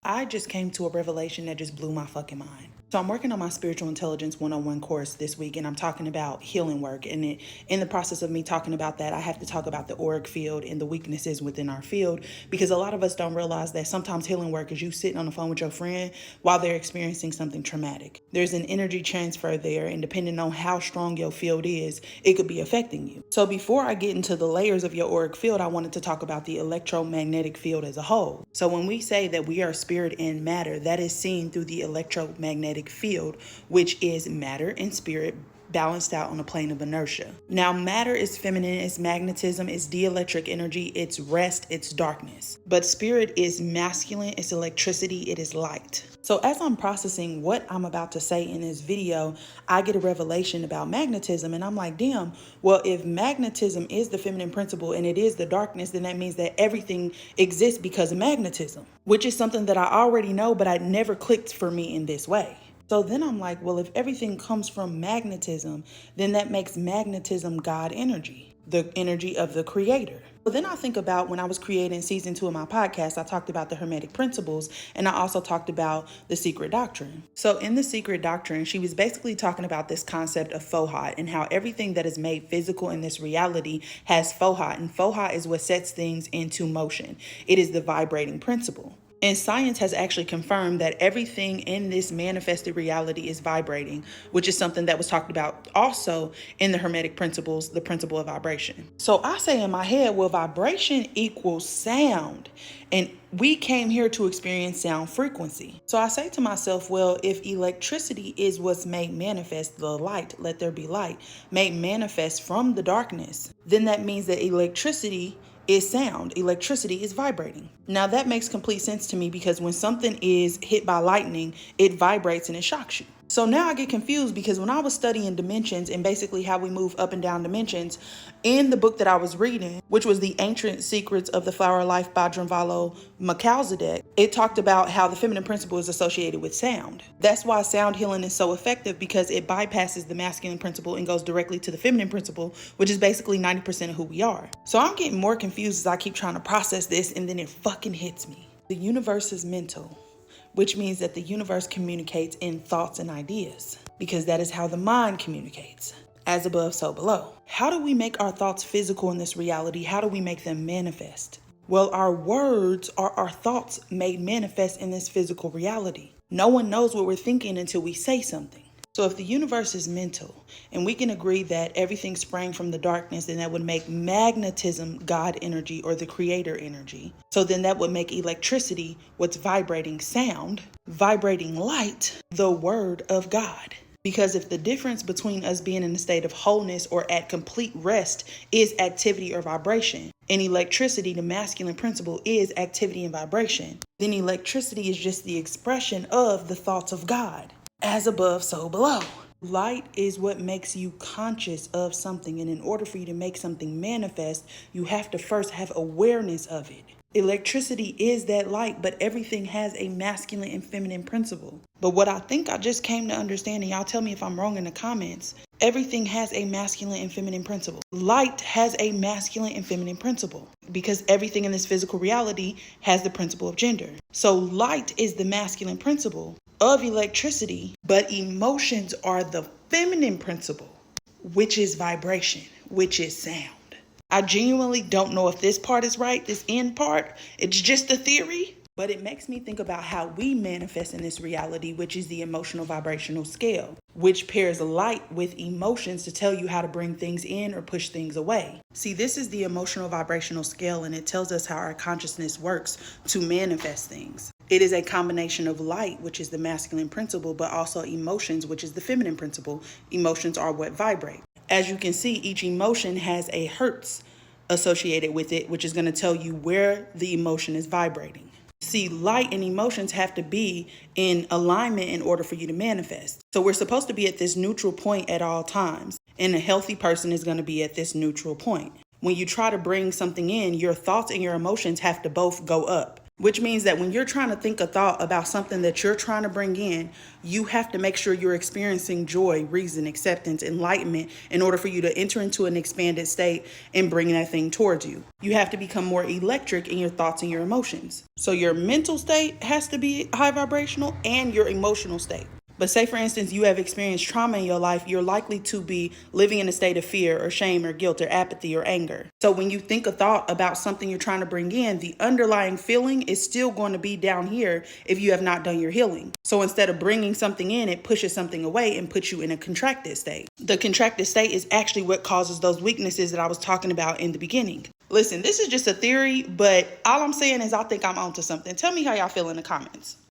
I just came to a revelation that just blew my fucking mind. So I'm working on my spiritual intelligence 101 course this week, and I'm talking about healing work. And in the process of me talking about that, I have to talk about the auric field and the weaknesses within our field, because a lot of us don't realize that sometimes healing work is you sitting on the phone with your friend while they're experiencing something traumatic. There's an energy transfer there, and depending on how strong your field is, it could be affecting you. So before I get into the layers of your auric field, I wanted to talk about the electromagnetic field as a whole. So when we say that we are spirit and matter, that is seen through the electromagnetic field, which is matter and spirit balanced out on a plane of inertia. Now, matter is feminine, it's magnetism, it's dielectric energy, it's rest, it's darkness. But spirit is masculine, it's electricity, it is light. So as I'm processing what I'm about to say in this video, I get a revelation about magnetism, and I'm like, damn, well, if magnetism is the feminine principle and it is the darkness, then that means that everything exists because of magnetism, which is something that I already know, but I never clicked for me in this way. So then I'm like, well, if everything comes from magnetism, then that makes magnetism God energy, the energy of the creator. So then I think about when I was creating season 2 of my podcast, I talked about the Hermetic principles, and I also talked about the secret doctrine. So in the secret doctrine, she was basically talking about this concept of fohat and how everything that is made physical in this reality has fohat, and fohat is what sets things into motion. It is the vibrating principle. And science has actually confirmed that everything in this manifested reality is vibrating, which is something that was talked about also in the Hermetic principles, the principle of vibration. So I say in my head, well, vibration equals sound. And we came here to experience sound frequency. So I say to myself, well, if electricity is what's made manifest, the light, let there be light, made manifest from the darkness, then that means that electricity is sound. Electricity is vibrating. Now that makes complete sense to me, because when something is hit by lightning, it vibrates and it shocks you. So now I get confused, because when I was studying dimensions and basically how we move up and down dimensions, in the book that I was reading, which was The Ancient Secrets of the Flower of Life by Drunvalo Melchizedek, it talked about how the feminine principle is associated with sound. That's why sound healing is so effective, because it bypasses the masculine principle and goes directly to the feminine principle, which is basically 90% of who we are. So I'm getting more confused as I keep trying to process this, and then it fucking hits me. The universe is mental, which means that the universe communicates in thoughts and ideas, because that is how the mind communicates. As above, so below. How do we make our thoughts physical in this reality? How do we make them manifest? Well, our words are our thoughts made manifest in this physical reality. No one knows what we're thinking until we say something. So if the universe is mental, and we can agree that everything sprang from the darkness, then that would make magnetism God energy, or the creator energy. So then that would make electricity, what's vibrating sound, vibrating light, the word of God. Because if the difference between us being in a state of wholeness or at complete rest is activity or vibration, and electricity, the masculine principle, is activity and vibration, then electricity is just the expression of the thoughts of God. As above, so below. Light is what makes you conscious of something, and in order for you to make something manifest, you have to first have awareness of it. Electricity is that light, but everything has a masculine and feminine principle. But what I think I just came to understand, and y'all tell me if I'm wrong in the comments, everything has a masculine and feminine principle. Light has a masculine and feminine principle, because everything in this physical reality has the principle of gender. So light is the masculine principle of electricity, but emotions are the feminine principle, which is vibration, which is sound. I genuinely don't know if this part is right, this end part. It's just a theory, but it makes me think about how we manifest in this reality, which is the emotional vibrational scale, which pairs light with emotions to tell you how to bring things in or push things away. See, this is the emotional vibrational scale, and it tells us how our consciousness works to manifest things. It is a combination of light, which is the masculine principle, but also emotions, which is the feminine principle. Emotions are what vibrate. As you can see, each emotion has a hertz associated with it, which is going to tell you where the emotion is vibrating. See, light and emotions have to be in alignment in order for you to manifest. So we're supposed to be at this neutral point at all times, and a healthy person is going to be at this neutral point. When you try to bring something in, your thoughts and your emotions have to both go up. which means that when you're trying to think a thought about something that you're trying to bring in, you have to make sure you're experiencing joy, reason, acceptance, enlightenment in order for you to enter into an expanded state and bring that thing towards you. You have to become more electric in your thoughts and your emotions. So your mental state has to be high vibrational and your emotional state. But say, for instance, you have experienced trauma in your life, you're likely to be living in a state of fear or shame or guilt or apathy or anger. So when you think a thought about something you're trying to bring in, the underlying feeling is still going to be down here if you have not done your healing. So instead of bringing something in, it pushes something away and puts you in a contracted state. The contracted state is actually what causes those weaknesses that I was talking about in the beginning. Listen, this is just a theory, but all I'm saying is I think I'm onto something. Tell me how y'all feel in the comments.